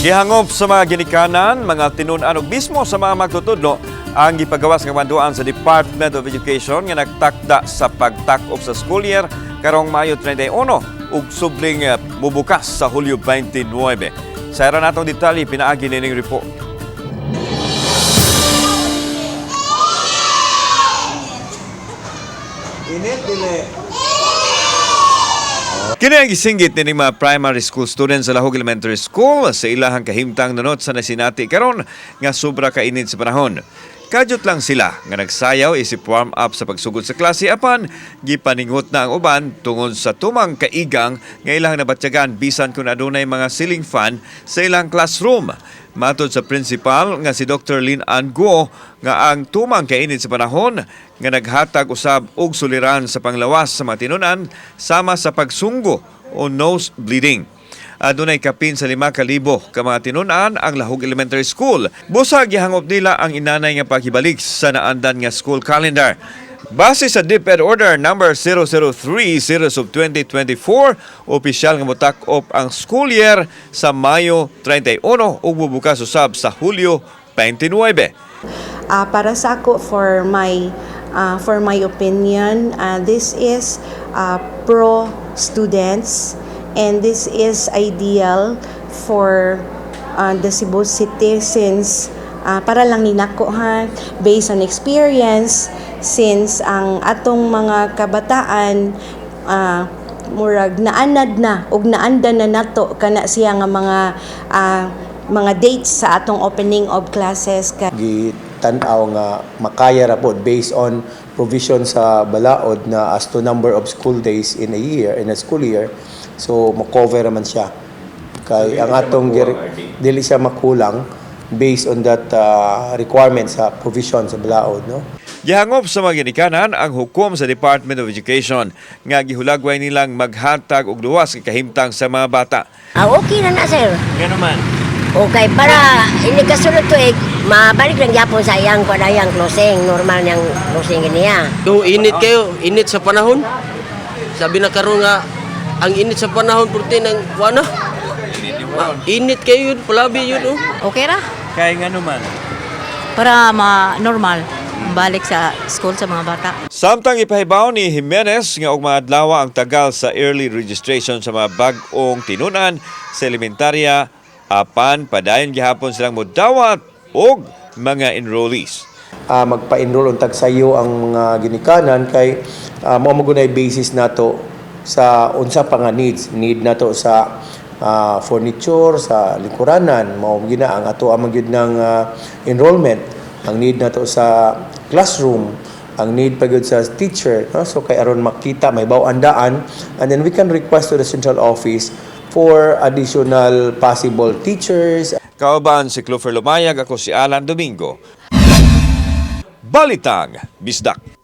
Gihangop sa mga ginikanan, mga tinunan ug mismo sa mga magtutudlo ang gipagawas nga banduan sa Department of Education nga nagtakda sa pagtak-op sa school year karong Mayo 31 ug subling bubukas sa Hulyo 29. Sa era natong detalye pinaagi nining report. Init dili. Kini ang gisinggit ni mga primary school students sa Lahog Elementary School sa ilahang kahimtang nunot sa nasinati karon nga sobra ka init sa panahon. Kadyot lang sila nga nagsayaw isip warm up sa pagsugod sa klase apan gipaningot na ang uban tungod sa tumang kaigang nga ilang nabatyagan bisan kung adunay mga ceiling fan sa ilang classroom. Matod sa principal nga si Dr. Lin An Guo nga ang tumang kainit sa panahon nga naghatag usab og suliran sa panglawas sa mga tinunan sama sa pagsunggo o nose bleeding. Adunay kapin sa 5,000 ka mga tinunan ang Lahog Elementary School. Busag gihangop nila ang inanay nga paghibalik sa naandan nga school calendar. Base sa DepEd Order No. 003 Series of 2024, opisyal nga motak-op ang school year sa Mayo 31 ug bubukas usab sa Hulyo 29. Para sa ako, for my opinion, this is pro students and this is ideal for the Cebu City since para lang ninako based on experience since ang atong mga kabataan murag naanad na ug naanda na nato kana siya nga mga dates sa atong opening of classes. Gitanaw nga makaya ra pod based on provision sa balaod na as to number of school days in a school year, so mo-cover man siya kay ang atong dili siya makulang based on that requirement sa provision sa balaod, no. Gihangop sa mga ginikanan ang hukom sa Department of Education nga gihulagway nilang maghatag og luwas ka kahimtang sa mga bata. Okay na sir. Ngano man? Okay, para hindi kasunod to mabalik lang yapon sa iyang padayang closing, normal niyang closing niya. Yung init kayo, init sa panahon. Sabi na karon nga ang init sa panahon purti ng wala. Init kayo yun, palabi yun. Okay ra? Kay ngano man? Para normal balik sa school sa mga bata. Samtang ipahibaw ni Jimenez nga og maadlaw ang tagal sa early registration sa mga bag-ong tinunan sa elementarya apan padayon gihapon silang modawat og mga enrollees. Magpa-enroll untag sayo ang mga ginikanan kay mao magunay basis nato sa unsa pa nga need nato sa furniture sa lingkuranan, mao gina ang ato amang gyud ng enrollment, ang need nato sa classroom, ang need pa gyud sa teacher, no? So kay aron makita may baw-andaan, and then we can request to the central office for additional possible teachers. Kauban si Clover Lumayag, ako si Alan Domingo. Balitang Bisdak.